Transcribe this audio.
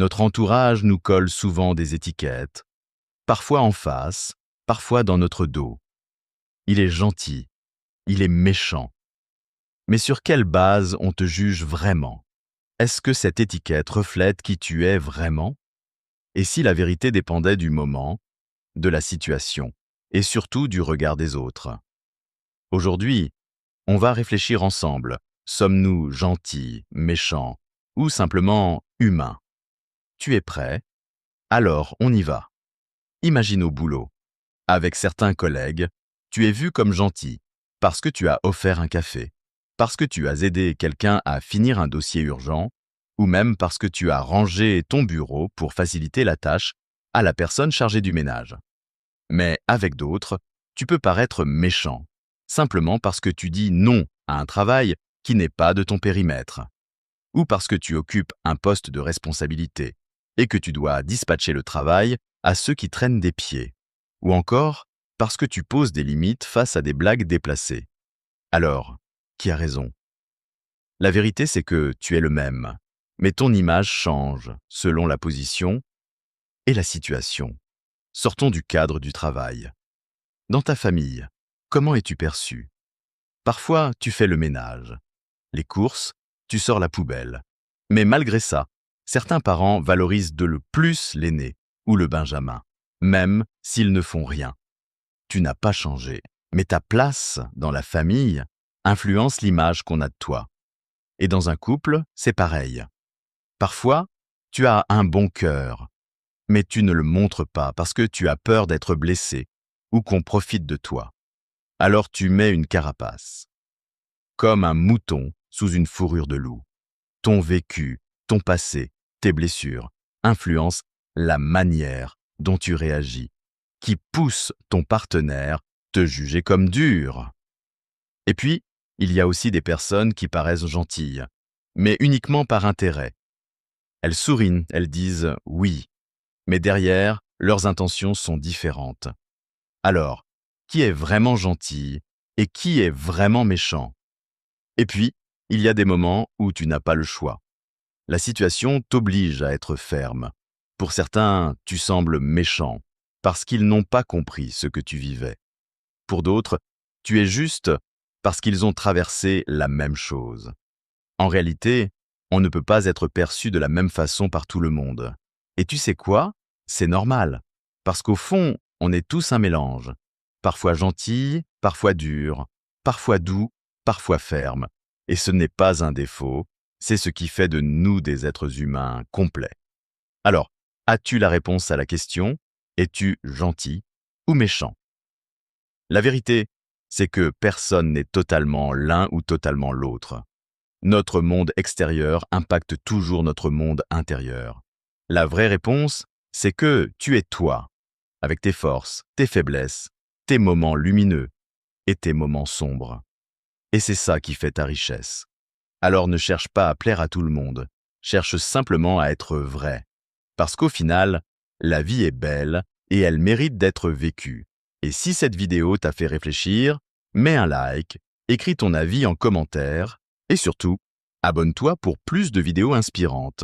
Notre entourage nous colle souvent des étiquettes, parfois en face, parfois dans notre dos. Il est gentil, il est méchant. Mais sur quelle base on te juge vraiment? Est-ce que cette étiquette reflète qui tu es vraiment? Et si la vérité dépendait du moment, de la situation, et surtout du regard des autres? Aujourd'hui, on va réfléchir ensemble. Sommes-nous gentils, méchants ou simplement humains? Tu es prêt? Alors, on y va. Imagine au boulot. Avec certains collègues, tu es vu comme gentil parce que tu as offert un café, parce que tu as aidé quelqu'un à finir un dossier urgent, ou même parce que tu as rangé ton bureau pour faciliter la tâche à la personne chargée du ménage. Mais avec d'autres, tu peux paraître méchant, simplement parce que tu dis non à un travail qui n'est pas de ton périmètre, ou parce que tu occupes un poste de responsabilité et que tu dois dispatcher le travail à ceux qui traînent des pieds, ou encore parce que tu poses des limites face à des blagues déplacées. Alors, qui a raison? La vérité, c'est que tu es le même, mais ton image change selon la position et la situation. Sortons du cadre du travail. Dans ta famille, comment es-tu perçu? Parfois, tu fais le ménage. Les courses, tu sors la poubelle. Mais malgré ça, certains parents valorisent de le plus l'aîné ou le benjamin, même s'ils ne font rien. Tu n'as pas changé, mais ta place dans la famille influence l'image qu'on a de toi. Et dans un couple, c'est pareil. Parfois, tu as un bon cœur, mais tu ne le montres pas parce que tu as peur d'être blessé ou qu'on profite de toi. Alors tu mets une carapace, comme un mouton sous une fourrure de loup. Ton vécu, ton passé, tes blessures influencent la manière dont tu réagis, qui pousse ton partenaire te juger comme dur. Et puis, il y a aussi des personnes qui paraissent gentilles, mais uniquement par intérêt. Elles sourient, elles disent oui, mais derrière, leurs intentions sont différentes. Alors, qui est vraiment gentil et qui est vraiment méchant? Et puis, il y a des moments où tu n'as pas le choix. La situation t'oblige à être ferme. Pour certains, tu sembles méchant, parce qu'ils n'ont pas compris ce que tu vivais. Pour d'autres, tu es juste parce qu'ils ont traversé la même chose. En réalité, on ne peut pas être perçu de la même façon par tout le monde. Et tu sais quoi? C'est normal, parce qu'au fond, on est tous un mélange. Parfois gentil, parfois dur, parfois doux, parfois ferme. Et ce n'est pas un défaut, c'est ce qui fait de nous des êtres humains complets. Alors, as-tu la réponse à la question? Es-tu gentil ou méchant? La vérité, c'est que personne n'est totalement l'un ou totalement l'autre. Notre monde extérieur impacte toujours notre monde intérieur. La vraie réponse, c'est que tu es toi, avec tes forces, tes faiblesses, tes moments lumineux et tes moments sombres. Et c'est ça qui fait ta richesse. Alors ne cherche pas à plaire à tout le monde, cherche simplement à être vrai. Parce qu'au final, la vie est belle et elle mérite d'être vécue. Et si cette vidéo t'a fait réfléchir, mets un like, écris ton avis en commentaire et surtout, abonne-toi pour plus de vidéos inspirantes.